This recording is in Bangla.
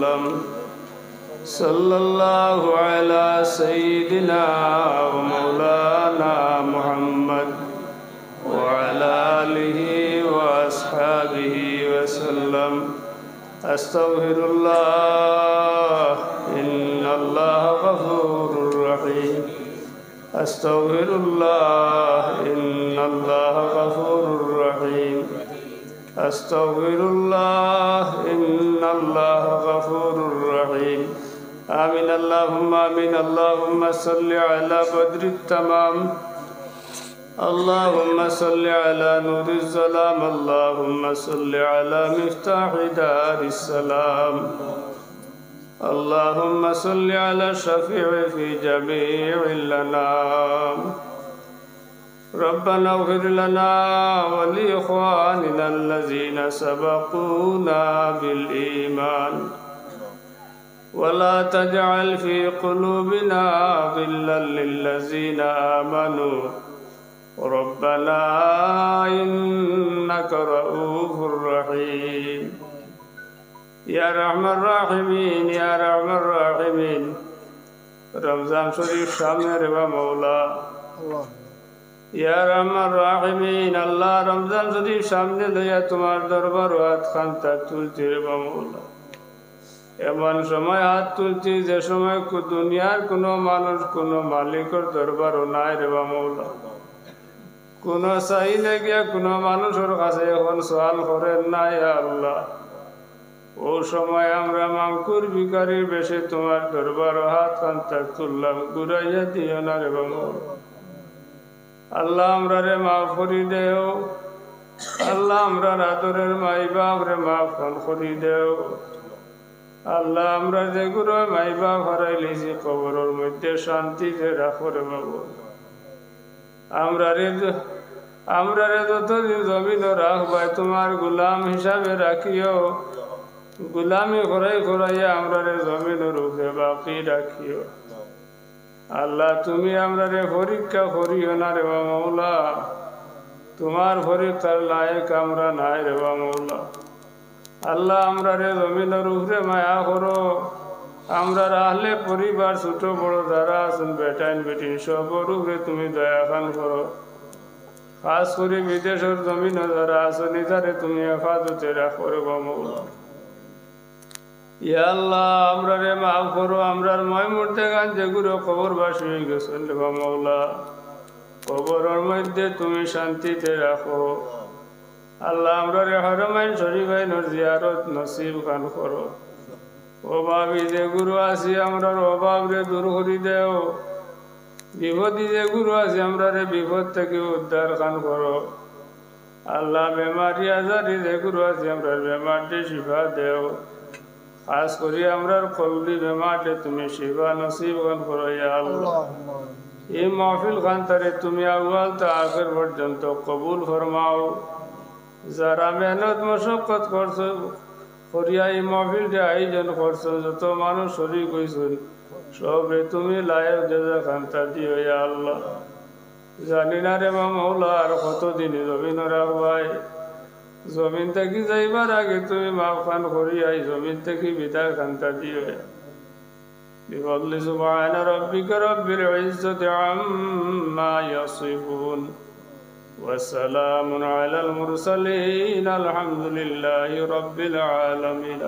وسلم صلى الله على سيدنا ومولانا محمد وعلى آله وأصحابه وسلم أستغفر الله إن الله غفور رحيم أستغفر الله إن الله غفور رحيم أستغفر الله إن الله غفور رحيم آمين اللهم آمين اللهم صل على بدر التمام اللهم صل على نور الظلام اللهم صل على مفتاح دار السلام اللهم صل على الشفيع في جميع الأنام ربنا اغفر لنا ولإخواننا الذين سبقونا بالإيمان ولا تجعل في قلوبنا غلا للذين آمنوا ربنا إنك رؤوف رحيم يا رحم الراحمين يا رحم الراحمين رمضان شريف সামনে রে মওলা ইয়া রহমান রাহিমিন আল্লাহ রমজান শরীফ সামনে লইয়া তোমার দরবার হাত খান্তা তুলছি রে মওলা এমন সময় হাত তুলছি যে সময় দুনিয়ার কোনো মানুষ কোনো মালিকের দরবারও নাই রে মওলা কোন চাইলে গিয়া কোনো মানুষের কাছে এখন সওয়াল করেন নাই আল্লাহ ও সময় আমরা মামকুর ভিখারির বেশে তোমার দরবার হাত খান্তা তুললাম ঘুরাইয়া দিও না রে মওলা আল্লাহ আমরা রে মাফ করি দেও আল্লাহ আমরা আদরের মাই বাপ রে মাফ করি দেও আল্লাহ আমরা যে গুরু মাই বাপ হারাই লিছি কবরের মধ্যে শান্তিতে রাখো রে বাবু আমরা রে যতদিন জমিন রাখবাই তোমার গোলাম হিসাবে রাখিও গোলামি করাইয়া আমরা রে জমিনের উপরে বাকি রাখিও আল্লাহ তুমি আমরা রে পরীক্ষা করিও না রে মওলা তোমার পরীক্ষার লায়ক আমরা নাই রে মওলা আল্লাহ আমরা রে জমিনের উপরে মায়া করো আমরা রাহলে পরিবার ছোট বড় যারা আছেন বেটাইন বেটিন সবর উপরে তুমি দয়া খান করো খাস করে বিদেশের জমিন যারা আছেন ইতারে তুমি হেফাজতে রাখো রে মওলা ইয়া আল্লাহ আমরা রে মাফ করো আমরার ময় মুর্তে গান যেগুলো কবরবাসী হয়ে গেছেন রে মওলা কবরের মধ্যে তুমি শান্তিতে রাখো আল্লাহ আমরা রে হরমাইন শরীফাইনের জিয়ারত নসিব খান করো অভাবী যে গুরু আছি আমরার অভাব রে দূর করি দেও বিপদী যে গুরু আছি আমরা রে বিপদ থেকে উদ্ধার খান করো আল্লাহ বেমারি আজারি যে গুরু আছি আমরা বেমারটি শিফা দেও খাস করি আমরার কলবি বেমারটি তুমি শিফা নসিব খান করো ইয়া আল্লাহ এই মাহফিল খান তারে তুমি আউয়াল তা আখির পর্যন্ত কবুল ফরমাও যারা মেহনত মশক্কত করছো করিয়া এই মাহফিলটি আয়োজন করছো যত মানুষ শরীক হইছেন সবে তুমি লায়ক জাযা খান্তা দিও ইয়া আল্লাহ জানি না রে মওলা আর কতদিন জমিন রাখবাই জমিন থেকে যাইবার আগে তুমি মাফ খান করিয়া এই জমিন থেকে বিদায় খান্তা দিও بفضل سبحان ربك رب العزة عما يصفون وسلام على المرسلين الحمد لله رب العالمين